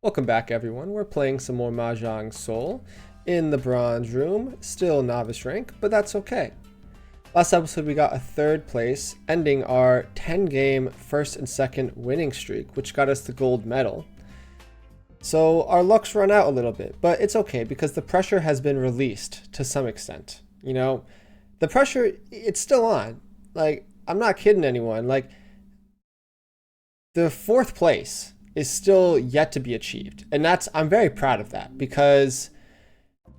Welcome back, everyone. We're playing some more Mahjong Soul in the bronze room. Still novice rank, but that's okay. Last episode we got a third place, ending our 10-game first and second winning streak, which got us the gold medal. So our luck's run out a little bit, but it's okay because the pressure has been released to some extent. You know, the pressure, it's still on. Like, I'm not kidding anyone. Like, the fourth place is still yet to be achieved. And I'm very proud of that because,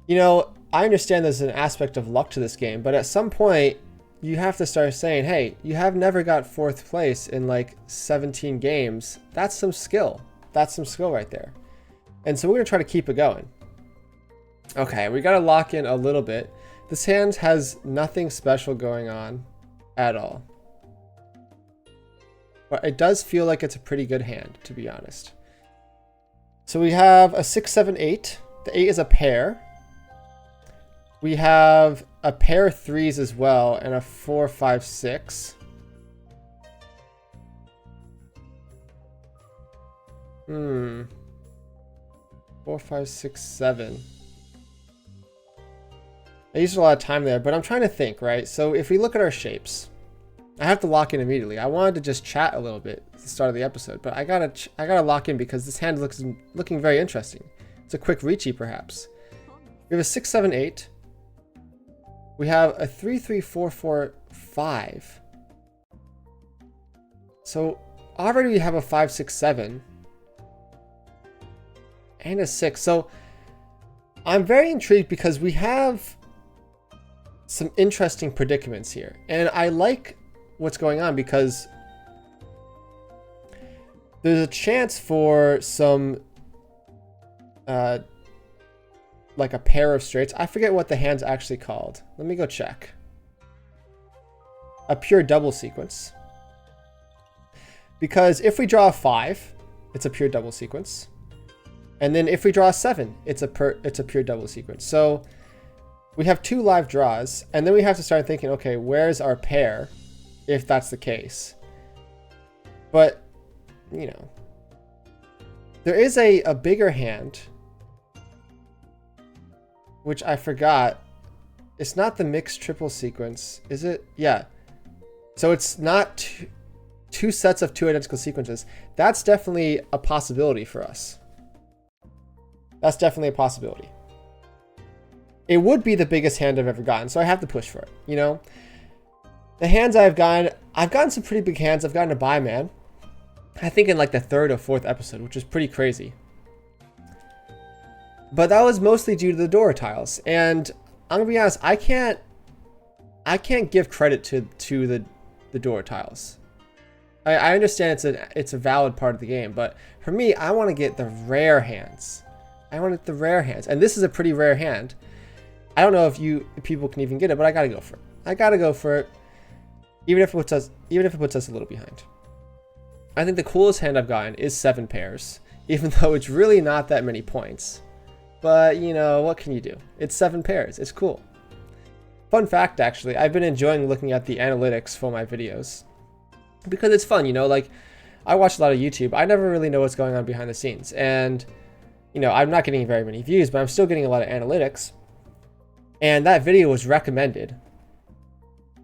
you know, I understand there's an aspect of luck to this game, but at some point you have to start saying, hey, you have never got fourth place in like 17 games. That's some skill. That's some skill right there. And so we're gonna try to keep it going. Okay, we gotta lock in a little bit. This hand has nothing special going on at all. But it does feel like it's a pretty good hand, to be honest. So we have a 6, 7, 8. The 8 is a pair. We have a pair of 3s as well, and a 4, 5, 6. 4, 5, 6, 7. I used a lot of time there, but I'm trying to think, right? So if we look at our shapes, I have to lock in immediately. I wanted to just chat a little bit at the start of the episode, but I gotta lock in because this hand looking very interesting. It's a quick reachy, perhaps. We have a 6, 7, 8. We have a 3, 3, 4, 4, 5. So already we have a 5, 6, 7. And a 6. So I'm very intrigued because we have some interesting predicaments here. And I like what's going on because there's a chance for some like a pair of straights. I forget what the hand's actually called. Let me go check. A pure double sequence. Because if we draw a 5, it's a pure double sequence. And then if we draw a 7, it's a pure double sequence. So we have 2 live draws, and then we have to start thinking, okay, where's our pair if that's the case? But, you know, there is a bigger hand, which I forgot. It's not the mixed triple sequence, is it? Yeah. So it's not two sets of 2 identical sequences. That's definitely a possibility for us. That's definitely a possibility. It would be the biggest hand I've ever gotten, so I have to push for it, you know? The hands I've gotten some pretty big hands. I've gotten a Bi-Man, I think in like the 3rd or 4th episode, which is pretty crazy. But that was mostly due to the Dora tiles. And I'm gonna be honest, I can't give credit to the Dora tiles. I understand it's a valid part of the game, but for me, I want to get the rare hands. I want the rare hands, and this is a pretty rare hand. I don't know if people can even get it, but I gotta go for it. I gotta go for it, even if it puts us a little behind. I think the coolest hand I've gotten is 7 pairs, even though it's really not that many points. But you know, what can you do? It's 7 pairs. It's cool. Fun fact, actually, I've been enjoying looking at the analytics for my videos because it's fun. You know, like I watch a lot of YouTube. I never really know what's going on behind the scenes, and you know, I'm not getting very many views, but I'm still getting a lot of analytics. And that video was recommended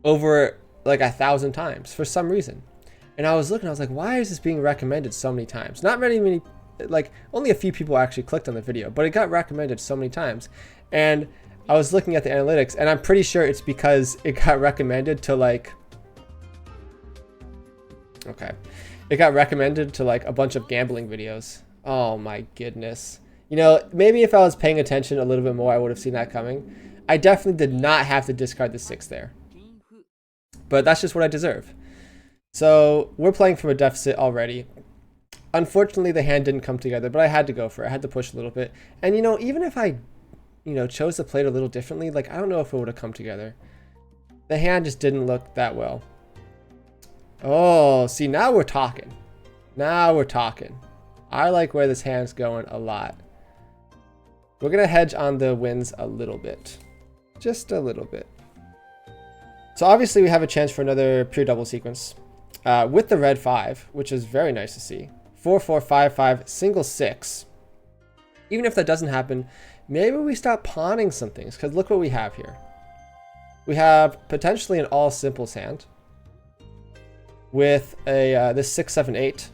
over like 1,000 times for some reason. And I was looking, I was like, why is this being recommended so many times? Not many, like only a few people actually clicked on the video, but it got recommended so many times. And I was looking at the analytics, and I'm pretty sure it's because it got recommended to like, okay, it got recommended to like a bunch of gambling videos. Oh my goodness. You know, maybe if I was paying attention a little bit more, I would have seen that coming. I definitely did not have to discard the 6 there. But that's just what I deserve. So we're playing from a deficit already. Unfortunately, the hand didn't come together, but I had to go for it. I had to push a little bit. And you know, even if I, you know, chose to play it a little differently, like I don't know if it would have come together. The hand just didn't look that well. Oh, see, now we're talking. Now we're talking. I like where this hand's going a lot. We're going to hedge on the wins a little bit. Just a little bit. So obviously we have a chance for another pure double sequence. with the red 5, which is very nice to see. 4, 4, 5, 5, single 6. Even if that doesn't happen, maybe we stop pawning some things, because look what we have here. We have potentially an all simples hand with a this 6, 7, 8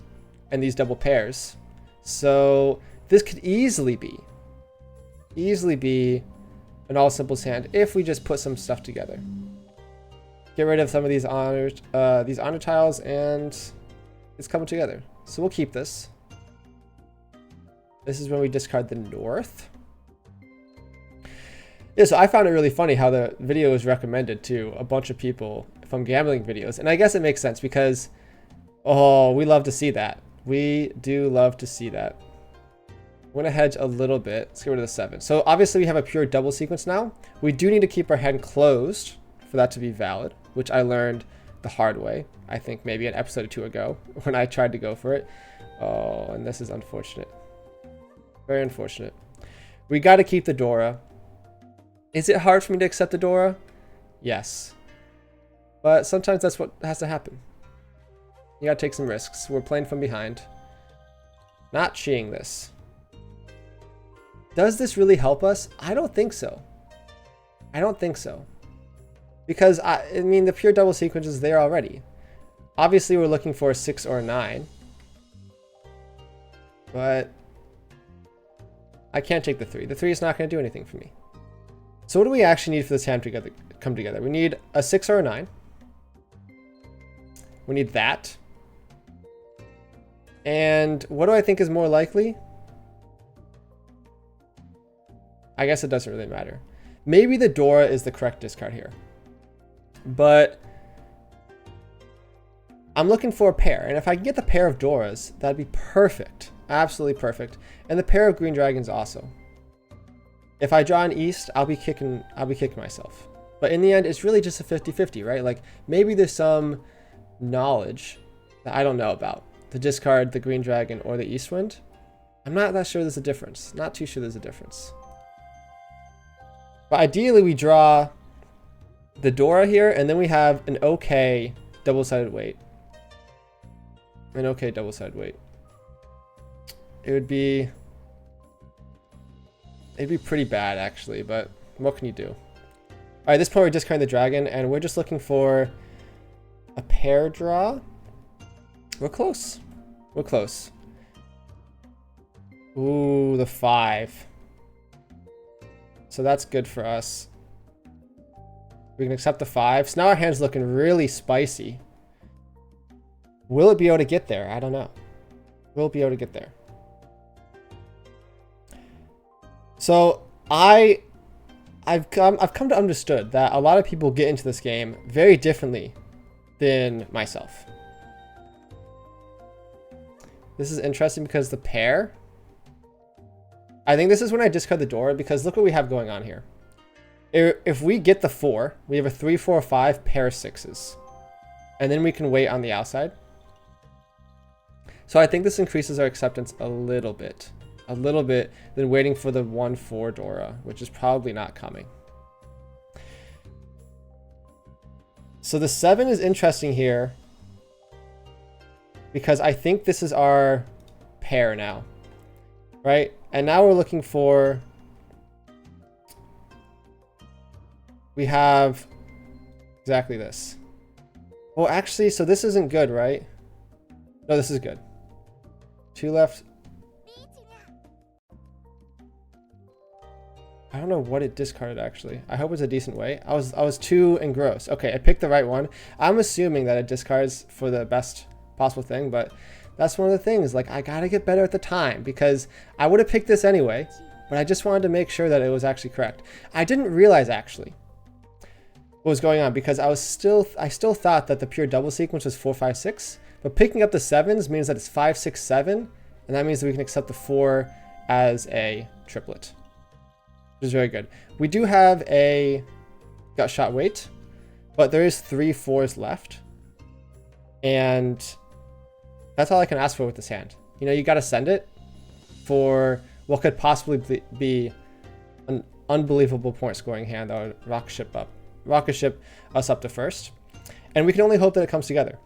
and these double pairs. So this could easily be an all simples hand if we just put some stuff together. Get rid of some of these honor tiles, and it's coming together. So we'll keep this. This is when we discard the north. Yeah, so I found it really funny how the video was recommended to a bunch of people from gambling videos. And I guess it makes sense because, oh, we love to see that. We do love to see that. I'm going to hedge a little bit. Let's get rid of the 7. So obviously we have a pure double sequence now. We do need to keep our hand closed for that to be valid, which I learned the hard way. I think maybe an episode or 2 ago when I tried to go for it. Oh, and this is unfortunate. Very unfortunate. We got to keep the Dora. Is it hard for me to accept the Dora? Yes. But sometimes that's what has to happen. You got to take some risks. We're playing from behind. Not cheating this. Does this really help us? I don't think so. I don't think so. Because, I mean, the pure double sequence is there already. Obviously, we're looking for a 6 or a 9. But I can't take the 3. The 3 is not going to do anything for me. So what do we actually need for this hand to come together? We need a 6 or a 9. We need that. And what do I think is more likely? I guess it doesn't really matter. Maybe the Dora is the correct discard here. But I'm looking for a pair. And if I can get the pair of Doras, that'd be perfect. Absolutely perfect. And the pair of green dragons also. If I draw an east, I'll be kicking myself. But in the end, it's really just a 50-50, right? Like maybe there's some knowledge that I don't know about to discard the green dragon or the east wind. I'm not that sure there's a difference. Not too sure there's a difference. But ideally we draw the Dora here, and then we have an okay double-sided weight. An okay double-sided weight. It'd be pretty bad actually, but what can you do? All right, at this point we're discarding the dragon, and we're just looking for a pair draw. We're close. We're close. Ooh, the 5. So that's good for us. We can accept the 5. So now our hand's looking really spicy. Will it be able to get there? I don't know. Will it be able to get there? So I've come to understood that a lot of people get into this game very differently than myself. This is interesting because the pair, I think this is when I discard the Dora, because look what we have going on here. If we get the 4, we have a 3, 4, 5 pair of 6s. And then we can wait on the outside. So I think this increases our acceptance a little bit than waiting for the 1, 4 Dora, which is probably not coming. So the 7 is interesting here because I think this is our pair now, right? And now we're looking for, we have exactly this. Well, actually, so this isn't good, right? No, this is good. 2 left. I don't know what it discarded actually. I hope it's a decent way. I was too engrossed. Okay, I picked the right one. I'm assuming that it discards for the best possible thing, but that's one of the things. Like, I gotta get better at the time because I would have picked this anyway, but I just wanted to make sure that it was actually correct. I didn't realize actually what was going on because I still thought that the pure double sequence was 4, 5, 6, but picking up the 7s means that it's 5, 6, 7, and that means that we can accept the 4 as a triplet. Which is very good. We do have a gut shot weight, but there is 3 4s left. And that's all I can ask for with this hand. You know, you got to send it for what could possibly be an unbelievable point scoring hand that would rocket ship us up to first. And we can only hope that it comes together.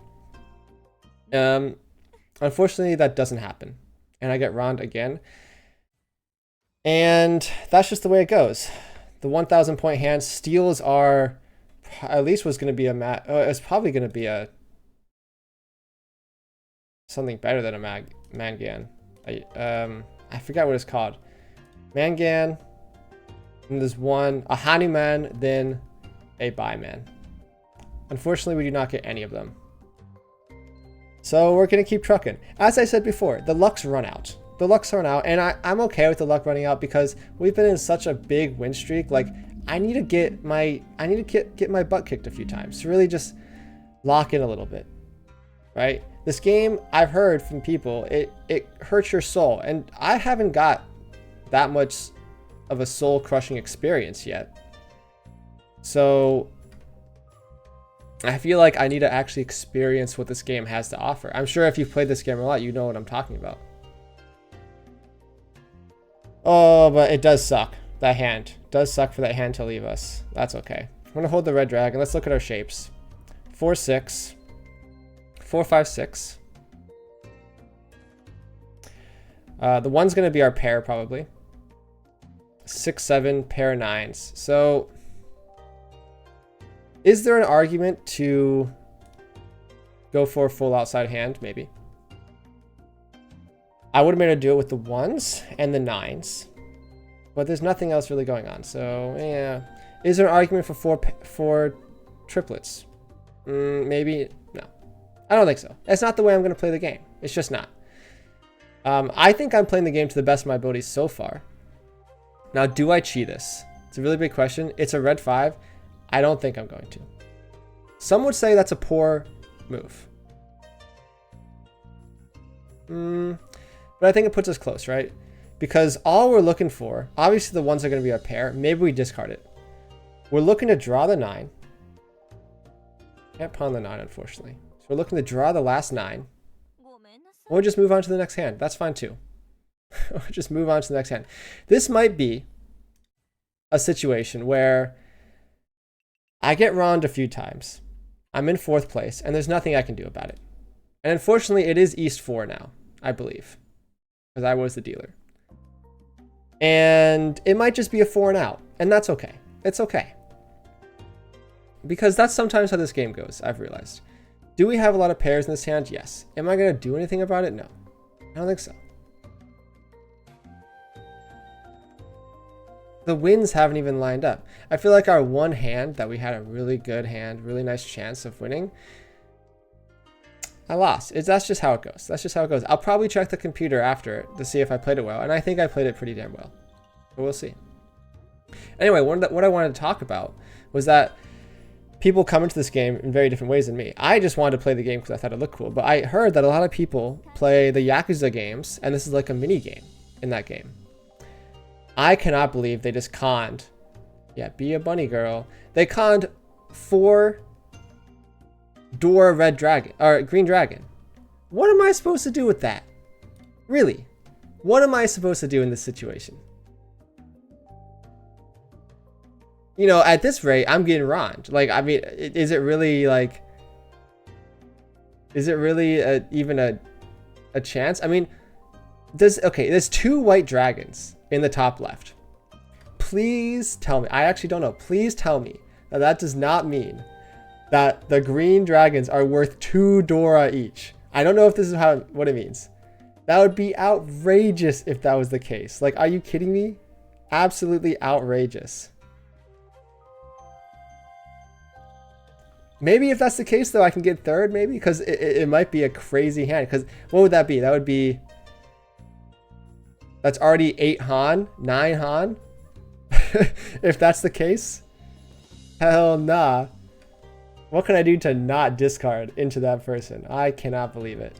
Unfortunately, that doesn't happen. And I get round again. And that's just the way it goes. The 1,000 point hand, steals are, at least was going to be a it's probably going to be a something better than a Mangan. I forgot what it's called. Mangan, and there's a Hanuman, then a Baiman. Unfortunately, we do not get any of them. So we're going to keep trucking. As I said before, the lucks run out. The lucks run out, and I'm okay with the luck running out because we've been in such a big win streak. Like, I need to get my butt kicked a few times to really just lock in a little bit, right? This game, I've heard from people, it hurts your soul, and I haven't got that much of a soul-crushing experience yet. So I feel like I need to actually experience what this game has to offer. I'm sure if you've played this game a lot, you know what I'm talking about. Oh, but it does suck. That hand. It does suck for that hand to leave us. That's okay. I'm going to hold the red dragon. Let's look at our shapes. 4, 6. 4, 5, 6. The 1's going to be our pair, probably. 6, 7, pair 9s. So, is there an argument to go for a full outside hand? Maybe. I would have made a deal with the 1s and the 9s. But there's nothing else really going on. So, yeah. Is there an argument for four triplets? Maybe. No. I don't think so. That's not the way I'm going to play the game. It's just not. I think I'm playing the game to the best of my abilities so far. Now, do I cheat this? It's a really big question. It's a red 5. I don't think I'm going to. Some would say that's a poor move. But I think it puts us close, right? Because all we're looking for, obviously the 1s are going to be our pair. Maybe we discard it. We're looking to draw the 9. Can't pawn the 9, unfortunately. So we're looking to draw the last 9. Or just move on to the next hand. That's fine too. Just move on to the next hand. This might be a situation where I get wronged a few times. I'm in 4th place, and there's nothing I can do about it. And unfortunately, it is East 4 now, I believe. Because I was the dealer. And it might just be a 4 and out. And that's okay. It's okay. Because that's sometimes how this game goes, I've realized. Do we have a lot of pairs in this hand? Yes. Am I going to do anything about it? No. I don't think so. The wins haven't even lined up. I feel like our one hand that we had a really good hand, really nice chance of winning, I lost. That's just how it goes. That's just how it goes. I'll probably check the computer after it to see if I played it well. And I think I played it pretty damn well. But we'll see. Anyway, what I wanted to talk about was that people come into this game in very different ways than me. I just wanted to play the game because I thought it looked cool. But I heard that a lot of people play the Yakuza games, and this is like a mini game in that game. I cannot believe they just conned. Yeah, be a bunny girl. They conned 4 Dora red dragon or green dragon. What am I supposed to do with that? Really? What am I supposed to do in this situation? You know, at this rate, I'm getting wronged. Like, I mean, is it really like? Is it really even a chance? I mean, there's 2 white dragons in the top left. Please tell me. I actually don't know. Please tell me that does not mean that the green dragons are worth 2 Dora each. I don't know if this is what it means. That would be outrageous if that was the case. Like, are you kidding me? Absolutely outrageous. Maybe if that's the case, though, I can get 3rd, maybe, because it might be a crazy hand. Because what would that be? That would be... That's already 8 Han, 9 Han. If that's the case. Hell nah. What can I do to not discard into that person? I cannot believe it.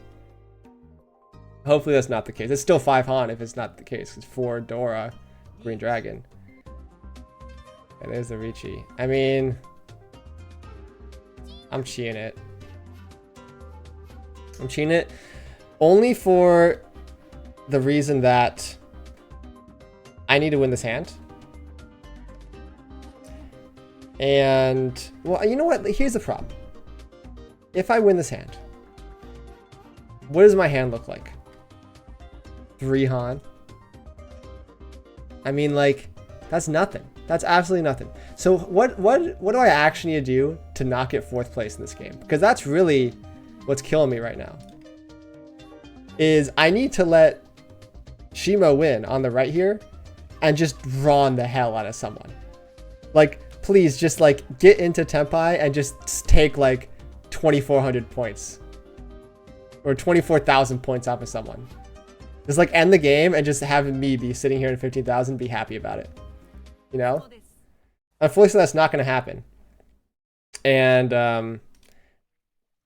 Hopefully that's not the case. It's still 5 Han if it's not the case. It's 4 Dora, Green Dragon. Okay, there's the Ricci. I mean... I'm cheating it. I'm cheating it only for the reason that I need to win this hand. And, well, you know what? Here's the problem. If I win this hand, what does my hand look like? 3 Han. I mean, like, that's nothing. That's absolutely nothing. So what do I actually need to do to not get 4th place in this game? Because that's really what's killing me right now. Is I need to let Shimo win on the right here and just drawn the hell out of someone. Like, please just like get into Tempai and just take like 2,400 points or 24,000 points off of someone. Just like end the game and just having me be sitting here in 15,000, be happy about it. You know? Unfortunately, that's not going to happen. And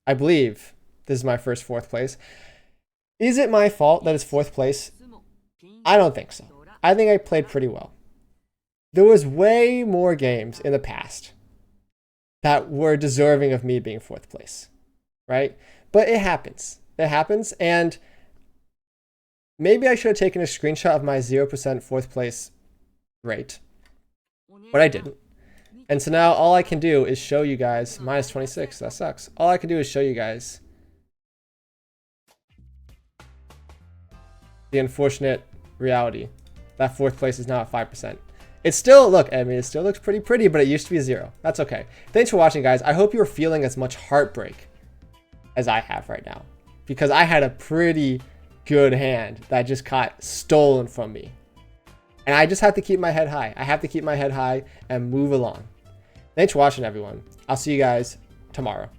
I believe this is my first 4th place. Is it my fault that it's 4th place? I don't think so. I think I played pretty well. There was way more games in the past that were deserving of me being 4th place, right? But it happens. It happens, and maybe I should have taken a screenshot of my 0% 4th place rate, but I didn't. And so now all I can do is show you guys, minus 26, that sucks. All I can do is show you guys the unfortunate reality that 4th place is now at 5%. It's still, look, I mean, it still looks pretty, but it used to be 0. That's okay. Thanks for watching, guys. I hope you're feeling as much heartbreak as I have right now, because I had a pretty good hand that just got stolen from me. And I just have to keep my head high. I have to keep my head high and move along. Thanks for watching, everyone. I'll see you guys tomorrow.